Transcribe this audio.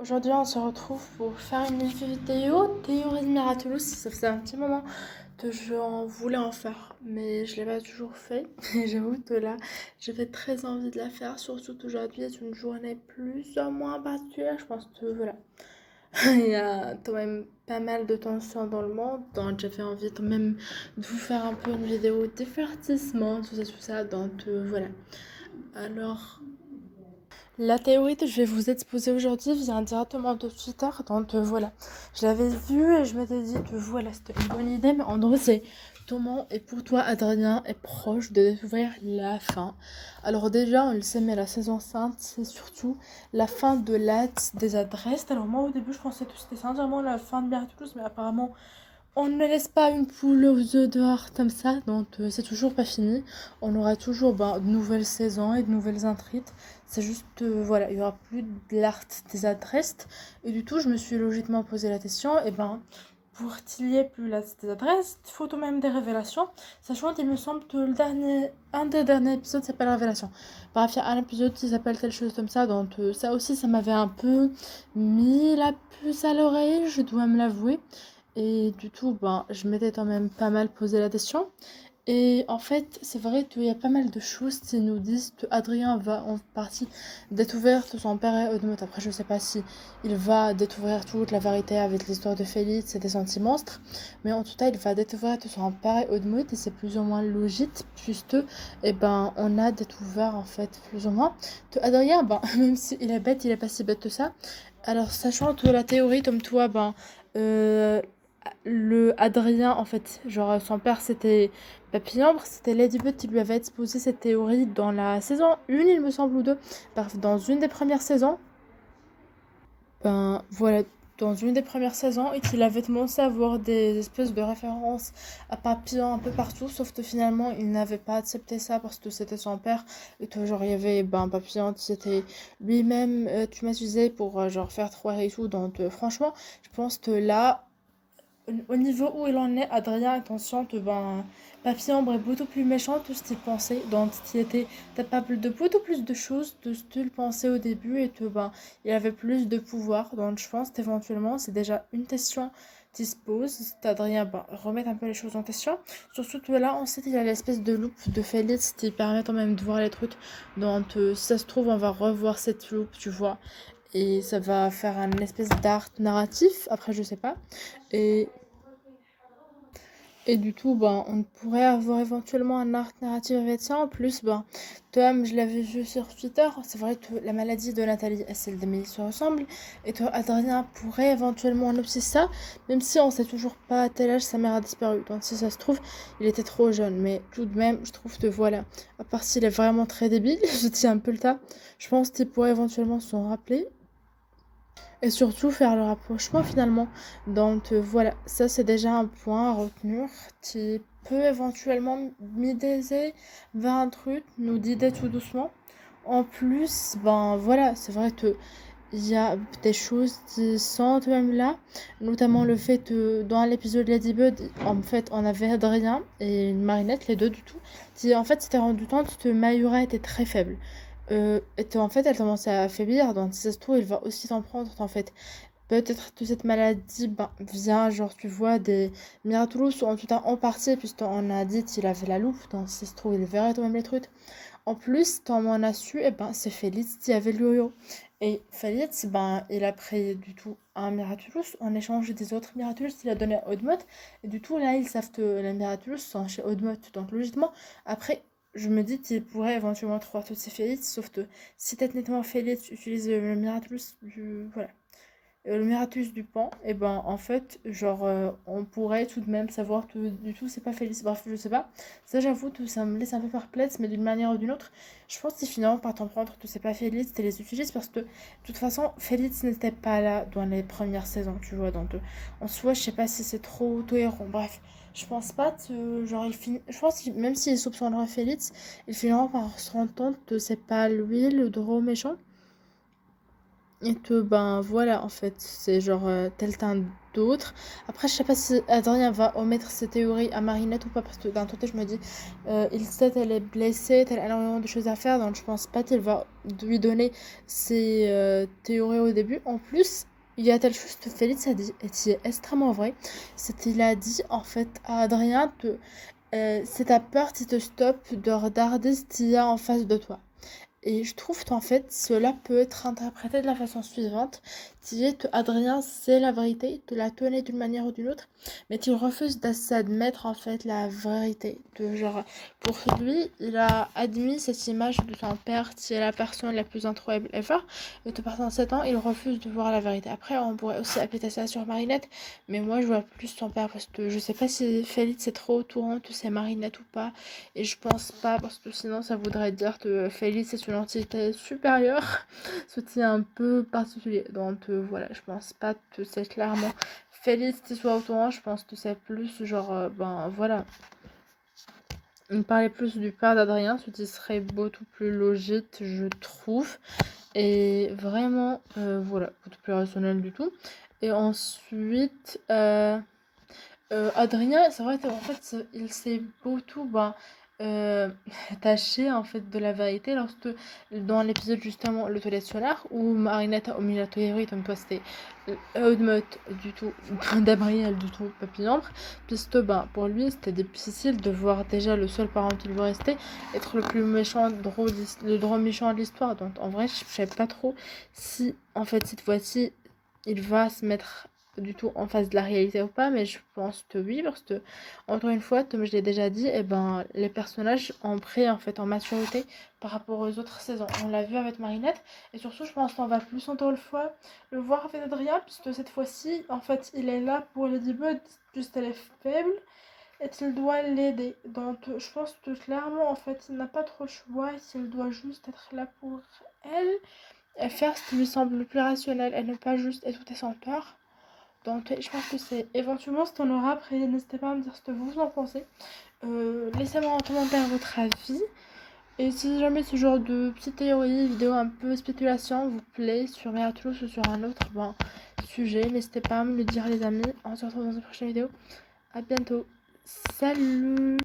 Aujourd'hui, on se retrouve pour faire une vidéo théorie miraculous. Ça faisait un petit moment que j'en voulais en faire, mais je l'ai pas toujours fait. Et j'avoue que là, j'avais très envie de la faire, surtout qu'aujourd'hui est une journée plus ou moins particulière. Je pense que voilà, il y a quand même pas mal de tensions dans le monde, donc j'avais envie quand même de vous faire un peu une vidéo divertissement, tout ça. Donc voilà. Alors, la théorie que je vais vous exposer aujourd'hui vient directement de Twitter, donc voilà. Je l'avais vue et je m'étais dit que voilà, c'était une bonne idée, mais en gros, c'est comment et pour toi, Adrien est proche de découvrir la fin. Alors déjà, on le sait, mais la saison 5, c'est surtout la fin de l'acte des adresses. Alors moi, au début, je pensais que c'était sincèrement la fin de Miraculous, mais apparemment, on ne laisse pas une poule aux œufs dehors comme ça, donc c'est toujours pas fini. On aura toujours de nouvelles saisons et de nouvelles intrigues. C'est juste, voilà, il y aura plus de l'art des adresses. Et du tout, je me suis logiquement posé la question, et pour qu'il y ait plus l'art des adresses, il faut tout de même des révélations. Sachant qu'il me semble que un des derniers épisodes s'appelle Révélation. Bref, il y a un épisode qui s'appelle telle chose comme ça, donc ça aussi, ça m'avait un peu mis la puce à l'oreille, je dois me l'avouer. Et du tout, je m'étais quand même pas mal posé la question. Et en fait, c'est vrai qu'il y a pas mal de choses qui nous disent que Adrien va en partie découvrir tout son père et Audemotte. Après, je sais pas si il va découvrir toute la vérité avec l'histoire de Félix et des anti-monstres. Mais en tout cas, il va découvrir tout son père et Audemotte et c'est plus ou moins logique puisque, on a découvert en fait plus ou moins que Adrien, même s'il est bête, il est pas si bête que ça. Alors, sachant que la théorie, comme toi, euh, le Adrien, en fait, genre son père c'était Papillon, c'était Ladybug qui lui avait exposé cette théorie dans la saison 1, il me semble, ou 2. Bref, dans une des premières saisons. Voilà, dans une des premières saisons, et qu'il avait commencé à avoir des espèces de références à Papillon un peu partout, sauf que finalement il n'avait pas accepté ça parce que c'était son père, et que genre il y avait Papillon qui était lui-même tumatisé pour genre faire trois et tout, donc franchement, je pense que là au niveau où il en est, Adrien est conscient que Papy Ambre est beaucoup plus méchant que ce qu'il pensait, donc il était capable de beaucoup plus de choses de ce qu'il pensait au début et que il avait plus de pouvoir. Donc je pense qu'éventuellement c'est déjà une question qui se pose, c'est Adrien remettre un peu les choses en question. Surtout que là on sait qu'il y a l'espèce de loupe de Félix qui permet quand même de voir les trucs. Donc si ça se trouve on va revoir cette loupe, tu vois. Et ça va faire un espèce d'art narratif, après je sais pas. Et et du tout, on pourrait avoir éventuellement un arc narratif avec ça. En plus, Tom, je l'avais vu sur Twitter. C'est vrai que la maladie de Nathalie et celle d'Emily se ressemblent. Et que Adrien pourrait éventuellement annoncer ça, même si on sait toujours pas à quel âge sa mère a disparu. Donc, si ça se trouve, il était trop jeune. Mais tout de même, je trouve que voilà, à part s'il est vraiment très débile, je tiens un peu le tas. Je pense qu'il pourrait éventuellement s'en rappeler et surtout faire le rapprochement finalement. Donc voilà, ça c'est déjà un point à retenir qui peut éventuellement m'idéer vers un truc, nous guider tout doucement. En plus, voilà, c'est vrai que il y a des choses qui sont quand même là, notamment le fait que dans l'épisode Ladybug, en fait, on avait Adrien et Marinette, les deux du tout, qui en fait s'étaient rendu compte que Mayura était très faible. Et en fait, elle commençait à affaiblir, donc si ça se trouve, il va aussi s'en prendre, en fait. Peut-être que cette maladie vient, genre, tu vois, des Miraculous, ou en tout cas en partie, puisqu'on a dit qu'il avait la loupe, donc si ça se trouve, il verrait quand même les trucs. En plus, quand on a su, c'est Félix qui avait le yo-yo. Et Félix, il a pris du tout un Miraculous en échange des autres Miraculous qu'il a donné à Oddmode. Et du tout, là, ils savent que les Miraculous sont chez Oddmode. Donc, logiquement, après, je me dis qu'il pourrait éventuellement trouver tous ces Félix, sauf que si techniquement Félix utilise le Miraculous, voilà, le Miratus du Pan, et en fait, genre, on pourrait tout de même savoir que du tout, c'est pas Félix. Bref, je sais pas. Ça, j'avoue, tout ça me laisse un peu perplexe, mais d'une manière ou d'une autre, je pense qu'ils finalement par comprendre que c'est pas Félix, et les utilisent parce que, de toute façon, Félix n'était pas là dans les premières saisons, tu vois. Donc, en soi, je sais pas si c'est trop cohérent. Bref, je pense pas que, genre, je pense que même s'ils soupçonneraient Félix, ils finiront par se rendre compte que c'est pas lui le gros méchant. Et que ben voilà, en fait, c'est genre quelqu'un d'autre. Après, je sais pas si Adrien va omettre ses théories à Marinette ou pas, parce que d'un côté, je me dis, il sait qu'elle est blessée, qu'elle a énormément de choses à faire, donc je pense pas qu'il va lui donner ses théories au début. En plus, il y a telle chose que Félix a dit, et qui est extrêmement vrai, c'est qu'il a dit en fait à Adrien que c'est ta peur qui te stoppe de regarder ce qu'il y a en face de toi. Et je trouve qu'en fait, cela peut être interprété de la façon suivante, qui est que Adrien sait la vérité, te la connaît d'une manière ou d'une autre, mais qu'il refuse d'admettre en fait la vérité. De genre, pour lui, il a admis cette image de son père qui est la personne la plus incroyable ever, et que pendant 7 ans, il refuse de voir la vérité. Après, on pourrait aussi appliquer ça sur Marinette, mais moi je vois plus son père parce que je sais pas si Félix est trop au courant que c'est Marinette ou pas. Et je pense pas, parce que sinon ça voudrait dire que Félix est une entité supérieure, ce qui est un peu particulier. Donc voilà, je pense pas que c'est clairement Félix qui soit au courant, je pense que c'est plus genre, ben voilà. Il parlait plus du père d'Adrien, ce qui serait beaucoup plus logique, je trouve. Et vraiment, voilà, beaucoup plus rationnel du tout. Et ensuite, Adrien, c'est vrai qu'en fait, il s'est beaucoup euh, taché en fait de la vérité lorsque dans l'épisode justement le toilette solaire où Marinette a omis la théorie comme toi c'était Eudmeut du tout d'Abriel du tout Papillombre puisque pour lui c'était difficile de voir déjà le seul parent qui lui restait être le plus méchant le gros méchant de l'histoire, donc en vrai je sais pas trop si en fait cette fois-ci il va se mettre du tout en face de la réalité ou pas, mais je pense que oui, parce que, encore une fois, comme je l'ai déjà dit, eh ben, les personnages ont pris en fait en maturité par rapport aux autres saisons. On l'a vu avec Marinette, et surtout, je pense qu'on va plus encore une fois le voir avec Adrien, puisque cette fois-ci, en fait, il est là pour Ladybug, juste elle est faible, et il doit l'aider. Donc, je pense que clairement, en fait, il n'a pas trop le choix, il doit juste être là pour elle, et faire ce qui lui semble le plus rationnel, et ne pas juste écouter son peur. Donc je pense que c'est éventuellement ce qu'on aura. Après, n'hésitez pas à me dire ce que vous en pensez. Laissez-moi en commentaire votre avis. Et si jamais ce genre de petite théorie, vidéo un peu spéculation vous plaît sur Miraculous ou sur un autre sujet, n'hésitez pas à me le dire les amis. On se retrouve dans une prochaine vidéo. À bientôt. Salut!